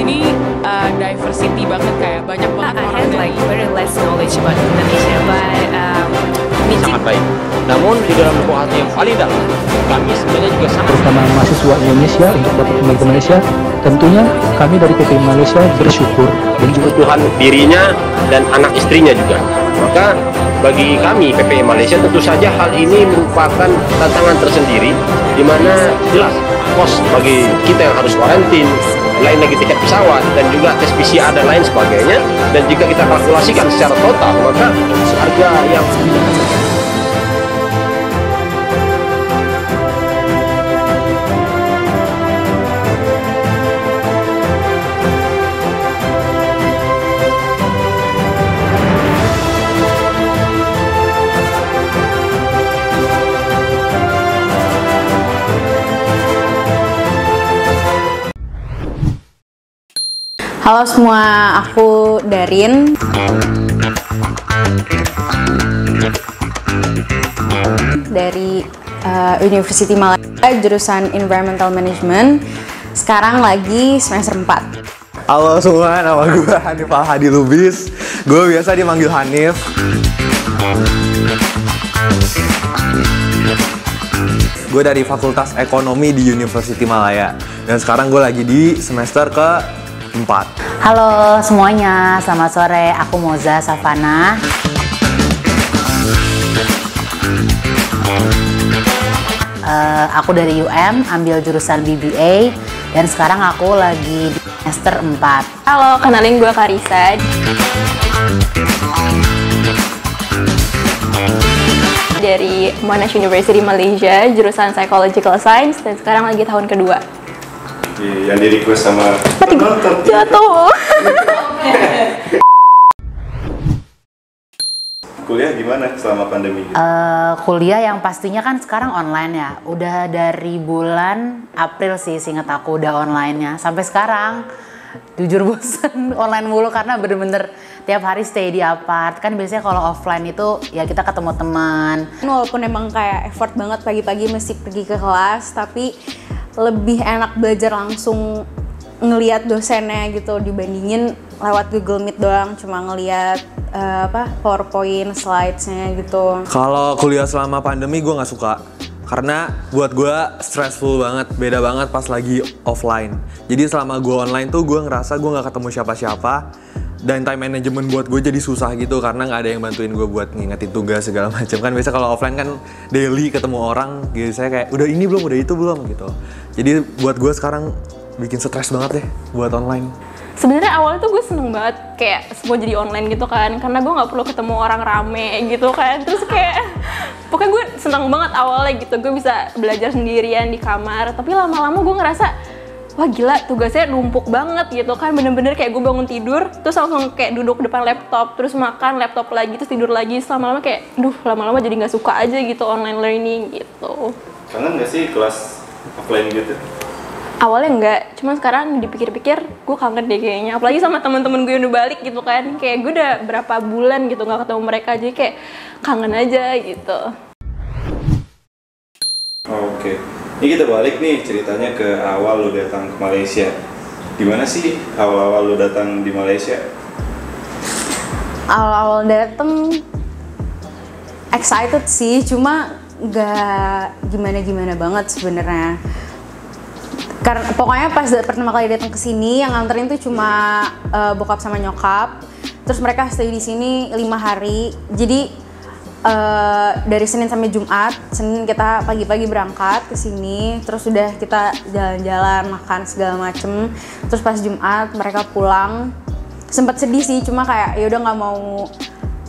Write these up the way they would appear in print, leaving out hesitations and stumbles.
sini diversity banget, kayak banyak banget I orang had like very less knowledge about Indonesia, but sangat baik. Namun di dalam buku hati yang paling dalam, kami sebenarnya juga sangat Bersama mahasiswa Indonesia untuk dapat kembali ke Malaysia, tentunya kami dari PP Malaysia bersyukur dan juga Tuhan dirinya dan anak istrinya juga. Maka bagi kami PPI Malaysia tentu saja hal ini merupakan tantangan tersendiri, di mana jelas kos bagi kita yang harus karantin, lain lagi tiket pesawat dan juga tes PCR dan lain sebagainya. Dan jika kita kalkulasikan secara total, maka harga yang Halo semua, aku Darin. Dari University Malaya, jurusan Environmental Management. Sekarang lagi semester 4. Halo semua, nama gue Hanif Al-Hadi Lubis. Gue biasa dipanggil Hanif. Gue dari Fakultas Ekonomi di University Malaya. Dan sekarang gue lagi di semester ke-4. Halo semuanya, selamat sore. Aku Moza Savana. Aku dari UM, ambil jurusan BBA. Dan sekarang aku lagi di semester 4. Halo, kenalin gue Karisa. Dari Monash University Malaysia, jurusan Psychological Science. Dan sekarang lagi tahun kedua. Yang di request sama jatuh. Kuliah gimana selama pandemi? Kuliah yang pastinya kan sekarang online ya. Udah dari bulan April sih, seingat aku udah online-nya. Sampai sekarang jujur bosen online mulu karena bener-bener tiap hari stay di apart. Kan biasanya kalau offline itu ya kita ketemu teman. Walaupun emang kayak effort banget pagi-pagi mesti pergi ke kelas, tapi lebih enak belajar langsung ngelihat dosennya gitu dibandingin lewat Google Meet doang, cuma ngelihat PowerPoint slides-nya gitu. Kalau kuliah selama pandemi gue nggak suka. Karena buat gue stressful banget, beda banget pas lagi offline. Jadi selama gue online tuh gue ngerasa gue nggak ketemu siapa-siapa. Dan time management buat gue jadi susah gitu karena nggak ada yang bantuin gue buat ngingetin tugas segala macam kan. Biasa kalau offline kan daily ketemu orang gitu, saya kayak udah ini belum, udah itu belum gitu. Jadi buat gue sekarang bikin stres banget deh buat online. Sebenarnya awalnya tuh gue seneng banget kayak semua jadi online gitu kan, karena gue nggak perlu ketemu orang rame gitu kan. Terus kayak pokoknya gue seneng banget awalnya gitu, gue bisa belajar sendirian di kamar. Tapi lama-lama gue ngerasa wah gila, tugasnya numpuk banget gitu kan. Bener-bener kayak gue bangun tidur terus langsung kayak duduk depan laptop, terus makan laptop lagi, terus tidur lagi. Lama-lama kayak lama-lama jadi nggak suka aja gitu online learning gitu. Kangen nggak sih kelas offline gitu? Awalnya enggak, cuma sekarang dipikir-pikir gue kangen deh kayaknya. Apalagi sama teman-teman gue yang udah balik gitu kan. Kayak gue udah berapa bulan gitu nggak ketemu mereka, jadi kayak kangen aja gitu. Oke. Ini kita balik nih ceritanya ke awal lu datang ke Malaysia. Gimana sih awal-awal lu datang di Malaysia? Awal-awal dateng excited sih, cuma nggak gimana-gimana banget sebenarnya. Karena pokoknya pas pertama kali datang ke sini yang nganterin tuh cuma bokap sama nyokap. Terus mereka stay di sini 5 hari. Jadi dari Senin sampai Jumat, Senin kita pagi-pagi berangkat ke sini, terus udah kita jalan-jalan, makan segala macem. Terus pas Jumat mereka pulang, sempet sedih sih, cuma kayak ya udah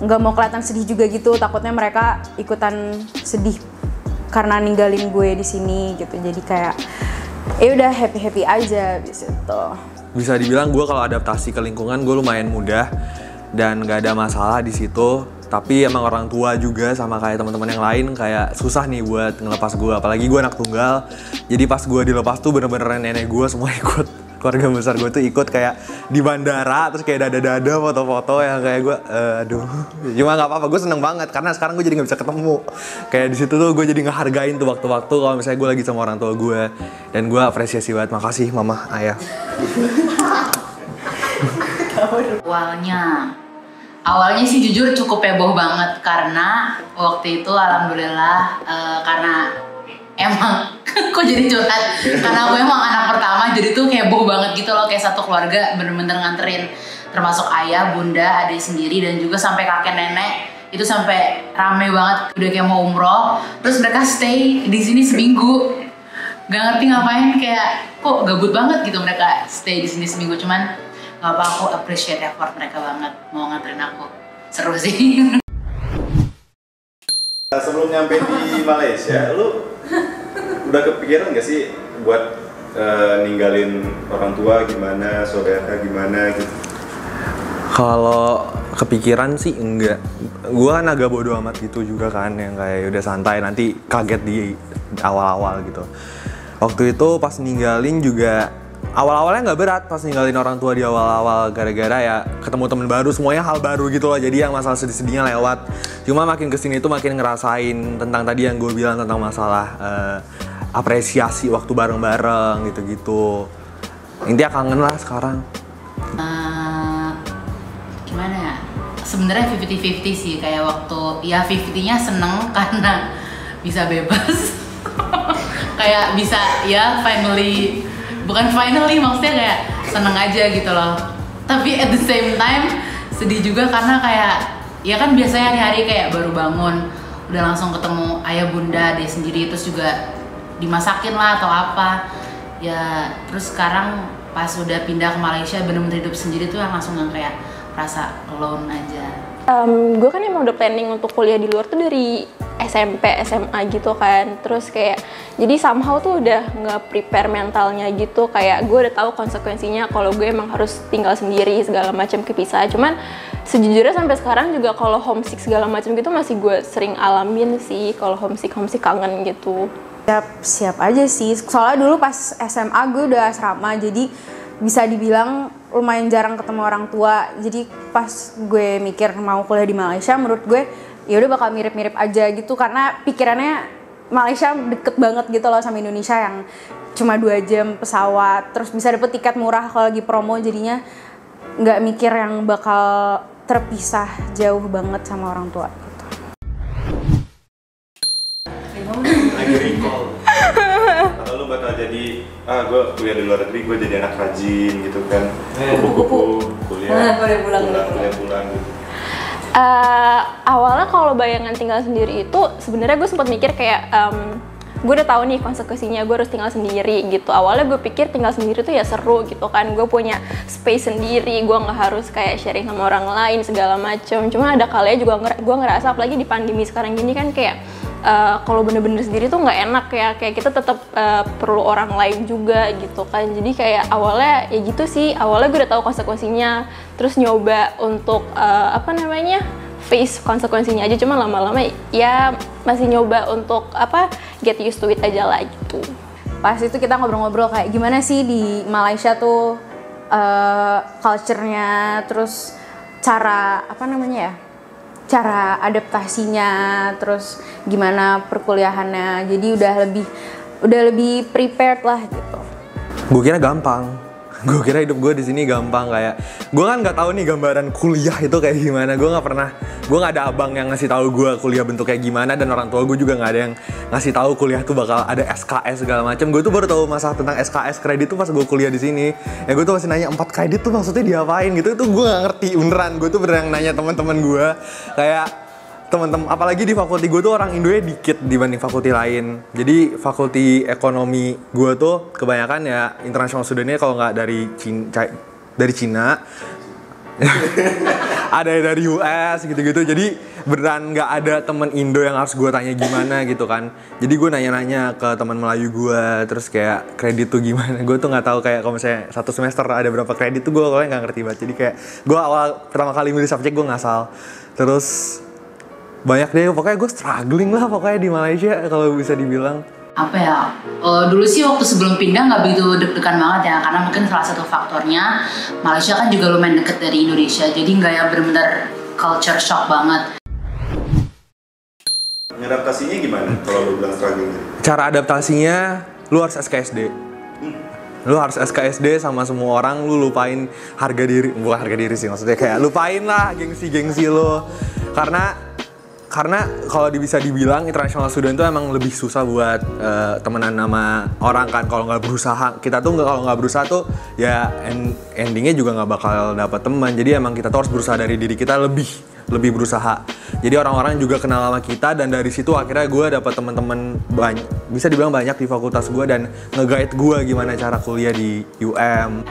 nggak mau kelihatan sedih juga gitu. Takutnya mereka ikutan sedih karena ninggalin gue di sini gitu. Jadi kayak ya udah happy aja di situ. Bisa dibilang gue kalau adaptasi ke lingkungan gue lumayan mudah dan nggak ada masalah di situ. Tapi emang orang tua juga sama kayak teman-teman yang lain kayak susah nih buat ngelepas gue. Apalagi gue anak tunggal. Jadi pas gue dilepas tuh bener-bener nenek gue semua ikut. Keluarga besar gue tuh ikut kayak di bandara. Terus kayak dada-dada foto-foto yang kayak gue aduh. Cuma gak apa-apa, gue seneng banget. Karena sekarang gue jadi gak bisa ketemu. Kayak di situ tuh gue jadi ngehargain tuh waktu-waktu kalau misalnya gue lagi sama orang tua gue. Dan gue apresiasi banget. Makasih mama, ayah. Awalnya sih jujur cukup heboh banget karena waktu itu alhamdulillah karena emang kok jadi curhat karena aku emang anak pertama jadi tuh heboh banget gitu loh, kayak satu keluarga bener-bener nganterin, termasuk ayah, bunda, adik sendiri dan juga sampai kakek nenek itu sampai rame banget udah kayak mau umroh, terus mereka stay di sini seminggu, nggak ngerti ngapain, kayak kok gabut banget gitu mereka stay di sini seminggu, cuman nggak apa, aku appreciate effort mereka banget mau nganterin aku, seru sih. Sebelum nyampe di Malaysia, lu udah kepikiran gak sih buat ninggalin orang tua gimana, saudara gimana gitu? Kalau kepikiran sih enggak. Gue kan agak bodo amat gitu juga kan, yang kayak udah santai, nanti kaget di awal-awal gitu. Waktu itu pas ninggalin juga awal-awalnya nggak berat pas ninggalin orang tua di awal-awal, gara-gara ya ketemu temen baru, semuanya hal baru gitu loh, jadi yang masalah sedih-sedihnya lewat. Cuma makin kesini tuh makin ngerasain tentang tadi yang gue bilang tentang masalah apresiasi waktu bareng-bareng gitu-gitu. Intinya kangen lah sekarang. Gimana ya? Sebenarnya 50-50 sih, kayak waktu ya 50-nya seneng karena bisa bebas. Kayak bisa ya finally, bukan finally maksudnya kayak seneng aja gitu loh. Tapi at the same time sedih juga karena kayak ya kan biasanya hari-hari kayak baru bangun udah langsung ketemu ayah bunda dia sendiri, terus juga dimasakin lah atau apa ya, terus sekarang pas udah pindah ke Malaysia bener-bener hidup sendiri tuh yang langsung yang kayak rasa alone aja. Gue kan emang udah planning untuk kuliah di luar tuh dari SMP, SMA gitu kan. Terus kayak jadi somehow tuh udah nggak prepare mentalnya gitu. Kayak gue udah tahu konsekuensinya kalau gue emang harus tinggal sendiri segala macam kepisah. Cuman sejujurnya sampai sekarang juga kalau homesick segala macam gitu masih gue sering alamin sih. Kalau homesick kangen gitu. Siap aja sih. Soalnya dulu pas SMA gue udah asrama, jadi bisa dibilang lumayan jarang ketemu orang tua. Jadi pas gue mikir mau kuliah di Malaysia, menurut gue ya udah bakal mirip-mirip aja gitu, karena pikirannya Malaysia deket banget gitu loh sama Indonesia yang cuma 2 jam pesawat, terus bisa dapet tiket murah kalau lagi promo, jadinya nggak mikir yang bakal terpisah jauh banget sama orang tua gitu. Lagi recall kalau lu bakal jadi gue kuliah di luar negeri, gue jadi anak rajin gitu kan, kupu-kupu kuliah pulang gitu. Awalnya kalau bayangan tinggal sendiri itu sebenarnya gue sempat mikir kayak gue udah tahu nih konsekuensinya gue harus tinggal sendiri gitu. Awalnya gue pikir tinggal sendiri tuh ya seru gitu kan, gue punya space sendiri, gue nggak harus kayak sharing sama orang lain segala macam. Cuma ada kalanya juga gue ngerasa apalagi di pandemi sekarang gini kan kayak kalau bener-bener sendiri tuh nggak enak ya, kayak kita tetap perlu orang lain juga gitu kan. Jadi kayak awalnya ya gitu sih, awalnya gue udah tahu konsekuensinya, terus nyoba untuk face konsekuensinya aja, cuma lama-lama ya masih nyoba untuk get used to it aja lah gitu. Pas itu kita ngobrol-ngobrol kayak gimana sih di Malaysia tuh culture-nya, terus cara cara adaptasinya, terus gimana perkuliahannya. Jadi udah lebih prepared lah gitu. Gue kira gampang. Gue kira hidup gue di sini gampang, kayak gue kan nggak tahu nih gambaran kuliah itu kayak gimana. Gue nggak ada abang yang ngasih tahu gue kuliah bentuk kayak gimana, dan orang tua gue juga nggak ada yang ngasih tahu kuliah tuh bakal ada SKS segala macam. Gue tuh baru tahu masalah tentang SKS kredit tuh pas gue kuliah di sini. Ya gue tuh masih nanya 4 kredit tuh maksudnya diapain gitu. Itu gue nggak ngerti beneran. Gue tuh beneran nanya teman-teman gue, kayak teman-teman, apalagi di fakulti gue tuh orang Indonya dikit dibanding fakulti lain. Jadi fakulti ekonomi gue tuh kebanyakan ya international studentnya, kalau nggak dari Cina ada dari US gitu-gitu. Jadi beneran nggak ada temen Indo yang harus gue tanya gimana gitu kan. Jadi gue nanya-nanya ke teman Melayu gue, terus kayak kredit tuh gimana. Gue tuh nggak tahu, kayak kalau misalnya 1 semester ada berapa kredit tuh gue awalnya nggak ngerti banget. Jadi kayak gue awal pertama kali milih subjek gue ngasal. Terus banyak deh, pokoknya gue struggling lah pokoknya di Malaysia kalau bisa dibilang. Apa ya, dulu sih waktu sebelum pindah nggak begitu deg-degan banget ya, karena mungkin salah satu faktornya Malaysia kan juga lumayan deket dari Indonesia, jadi nggak yang bener-bener culture shock banget. Ngadaptasinya gimana kalau lu bilang struggling? Cara adaptasinya lu harus SKSD. Lu harus SKSD sama semua orang, lu lupain harga diri, bukan harga diri sih maksudnya, kayak lupain lah gengsi lu. Karena kalau bisa dibilang international student itu emang lebih susah buat temenan sama orang kan kalau nggak berusaha. Kita tuh kalau nggak berusaha tuh ya endingnya juga nggak bakal dapet teman. Jadi emang kita tuh harus berusaha dari diri kita lebih berusaha. Jadi orang-orang juga kenal sama kita dan dari situ akhirnya gue dapet teman-teman banyak, bisa dibilang banyak di fakultas gue dan nge-guide gue gimana cara kuliah di UM.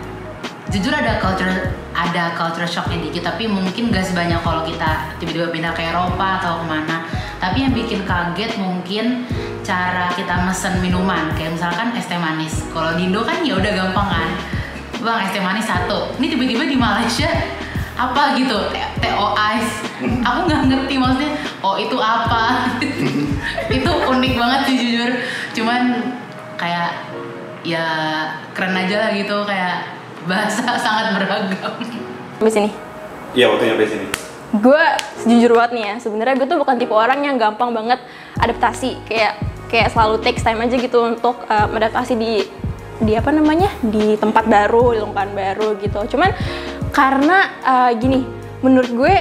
Jujur ada culture shocknya dikit, tapi mungkin gak sebanyak kalau kita tiba-tiba pindah ke Eropa atau kemana. Tapi yang bikin kaget mungkin cara kita mesen minuman, kayak misalkan es teh manis. Kalau di Indo kan ya udah gampang kan, bang es teh manis 1. Ini tiba-tiba di Malaysia apa gitu, TO ice. Aku nggak ngerti maksudnya, oh itu apa? Itu unik banget sih jujur. Cuman kayak ya keren aja lah gitu, kayak bahasa sangat beragam. Sampai sini. Iya, waktu nyampe sini. Gue jujur banget nih ya, sebenarnya gue tuh bukan tipe orang yang gampang banget adaptasi, kayak selalu takes time aja gitu untuk adaptasi di apa namanya, di tempat baru, di lingkungan baru gitu. Cuman karena gini, menurut gue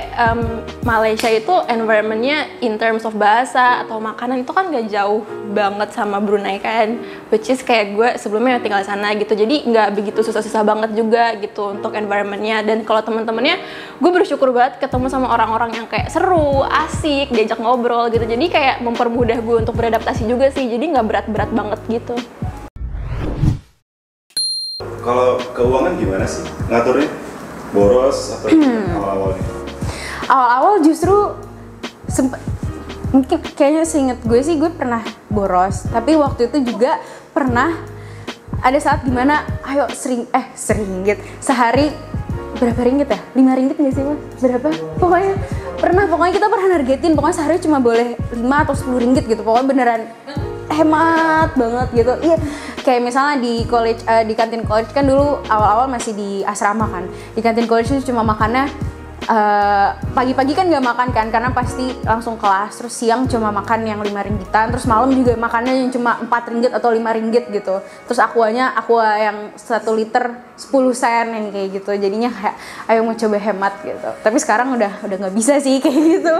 Malaysia itu environmentnya in terms of bahasa atau makanan itu kan gak jauh banget sama Brunei kan, which is kayak gue sebelumnya tinggal di sana gitu, jadi nggak begitu susah-susah banget juga gitu untuk environmentnya. Dan kalau teman-temannya, gue bersyukur banget ketemu sama orang-orang yang kayak seru, asik, diajak ngobrol gitu, jadi kayak mempermudah gue untuk beradaptasi juga sih, jadi nggak berat-berat banget gitu. Kalau keuangan gimana sih ngaturnya? Boros atau awal-awalnya? Awal-awal justru mungkin kayaknya seinget gue sih gue pernah boros, tapi waktu itu juga pernah ada saat dimana ayo seringgit sehari, berapa ringgit ya? 5 ringgit nggak sih mas? Berapa? Pokoknya kita pernah nargetin, pokoknya sehari cuma boleh 5 atau 10 ringgit gitu, pokoknya beneran hemat banget gitu. Iya, kayak misalnya di college, di kantin college kan dulu awal-awal masih di asrama kan, di kantin college itu cuma makannya pagi-pagi kan nggak makan kan karena pasti langsung kelas, terus siang cuma makan yang 5 ringgitan, terus malam juga makannya yang cuma 4 ringgit atau 5 ringgit gitu, terus aqua yang 1 liter 10 sen yang kayak gitu, jadinya kayak ayo mau coba hemat gitu. Tapi sekarang udah nggak bisa sih kayak gitu.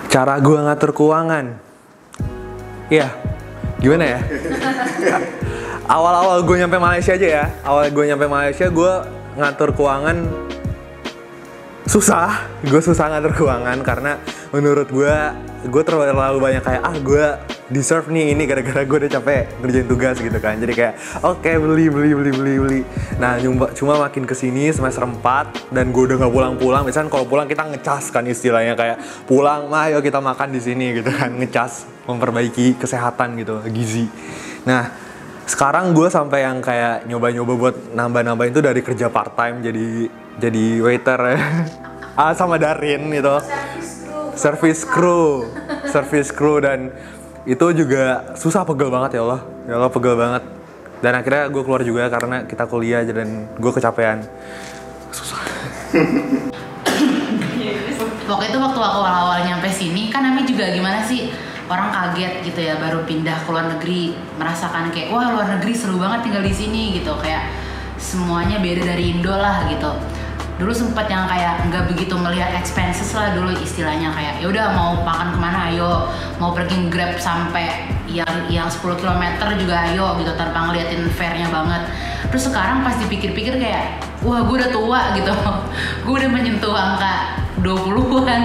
Cara gue ngatur keuangan, iya gimana ya? Awal-awal gue nyampe Malaysia aja ya, gue ngatur keuangan susah ngatur keuangan karena menurut gue terlalu banyak kayak gue deserve nih ini gara-gara gue udah capek ngerjain tugas gitu kan, jadi kayak oke, beli. Nah cuma makin kesini semester 4 dan gue udah nggak pulang. Misalnya kalau pulang kita ngecas kan istilahnya, kayak pulang mah ayo kita makan di sini gitu kan, ngecas, memperbaiki kesehatan gitu, gizi. Nah sekarang gue sampai yang kayak nyoba-nyoba buat nambah-nambah itu dari kerja part time jadi waiter ya. Sama Darin gitu, service crew dan itu juga susah, pegel banget ya Allah pegel banget. Dan akhirnya gue keluar juga karena kita kuliah aja dan gue kecapean, susah. Waktu itu waktu aku awal-awal nyampe sini kan namanya juga gimana sih, orang kaget gitu ya, baru pindah ke luar negeri, merasakan kayak wah luar negeri seru banget tinggal di sini gitu, kayak semuanya beda dari Indo lah gitu. Dulu sempat yang kayak nggak begitu melihat expenses lah dulu istilahnya, kayak ya udah mau makan kemana ayo, mau pergi Grab sampai yang 10 km juga ayo gitu tanpa ngeliatin fare-nya banget. Terus sekarang pas dipikir-pikir kayak wah gue udah tua gitu, gue udah menyentuh angka 20-an.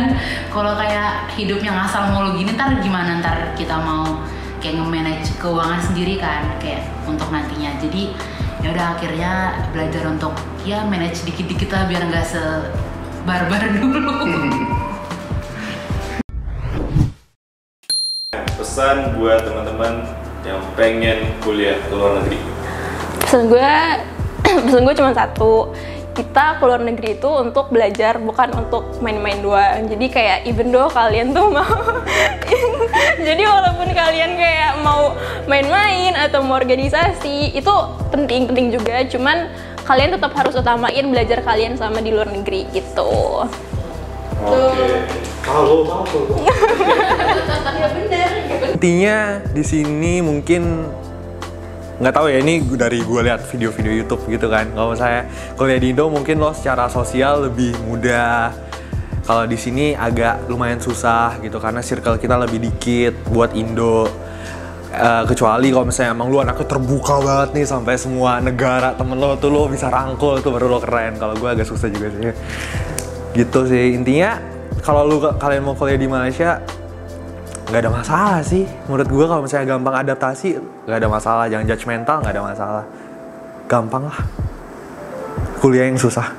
Kalau kayak hidupnya ngasal mulu gini ntar gimana, ntar kita mau kayak nge-manage keuangan sendiri kan kayak untuk nantinya. Jadi ya udah akhirnya belajar untuk ya manage dikit-dikit lah biar nggak sebarbar dulu. Pesan buat teman-teman yang pengen kuliah ke luar negeri. Pesan gue cuma satu, kita ke luar negeri itu untuk belajar, bukan untuk main-main doang. Jadi kayak even though kalian tuh mau jadi walaupun kalian kayak mau main-main atau mau organisasi, itu penting juga, cuman kalian tetap harus utamain belajar kalian sama di luar negeri gitu. Oke. Halo. Ya bener. Intinya di sini mungkin nggak tahu ya, ini dari gue lihat video-video YouTube gitu kan. Kalau saya kuliah di Indo mungkin lo secara sosial lebih mudah. Kalau di sini agak lumayan susah gitu karena circle kita lebih dikit buat Indo. Kecuali kalau misalnya emang lu anaknya terbuka banget nih sampai semua negara temen lo tuh lo bisa rangkul tuh baru lo keren. Kalau gue agak susah juga sih. Gitu sih intinya. Kalau kalian mau kuliah di Malaysia nggak ada masalah sih menurut gue. Kalau misalnya gampang adaptasi nggak ada masalah, jangan judgmental, nggak ada masalah, gampang lah kuliah yang susah.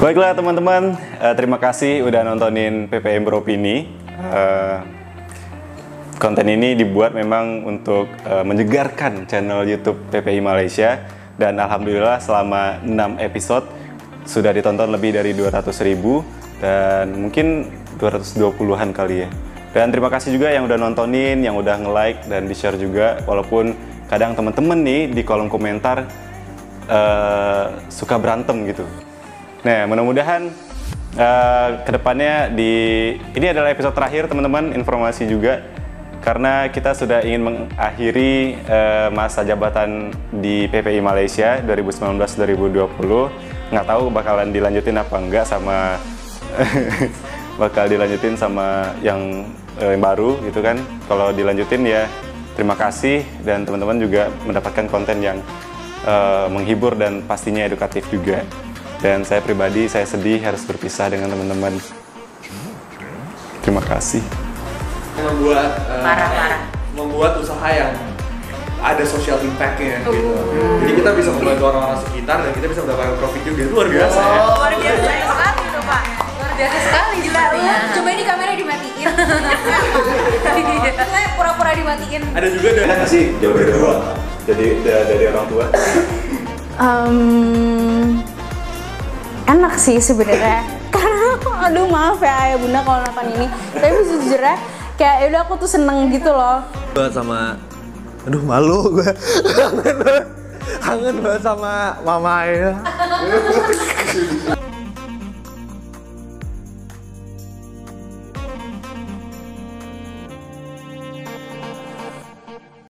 Baiklah teman-teman, terima kasih udah nontonin PPM Beropini. Konten ini dibuat memang untuk menyegarkan channel YouTube PPI Malaysia, dan alhamdulillah selama 6 episode sudah ditonton lebih dari 200.000 dan mungkin 220-an kali ya. Dan terima kasih juga yang udah nontonin, yang udah nge-like dan di-share juga, walaupun kadang temen-temen nih di kolom komentar suka berantem gitu. Nah, mudah-mudahan kedepannya ini adalah episode terakhir teman-teman, informasi juga karena kita sudah ingin mengakhiri masa jabatan di PPI Malaysia 2019-2020. Nggak tahu bakalan dilanjutin apa enggak sama bakal dilanjutin sama yang baru gitu kan. Kalau dilanjutin ya terima kasih, dan teman-teman juga mendapatkan konten yang menghibur dan pastinya edukatif juga. Dan saya pribadi, saya sedih harus berpisah dengan teman-teman. Terima kasih. Membuat usaha yang ada social impact-nya gitu. Jadi kita bisa membantu orang-orang sekitar dan kita bisa mendapatkan profit juga. Itu luar biasa ya. Luar biasa sekali tuh Pak. Luar biasa sekali gila. Coba ini kamera dimatiin. Saya pura-pura dimatiin. Ada juga dari Enak sih jauh dari orang, dari orang tua. Enak sih sebenarnya. Karena aduh maaf ya ayah bunda kalau nonton ini. Tapi sejujurnya kayak yaudah aku tuh seneng gitu loh. sama, aduh malu gue. Kangen banget sama mama ya.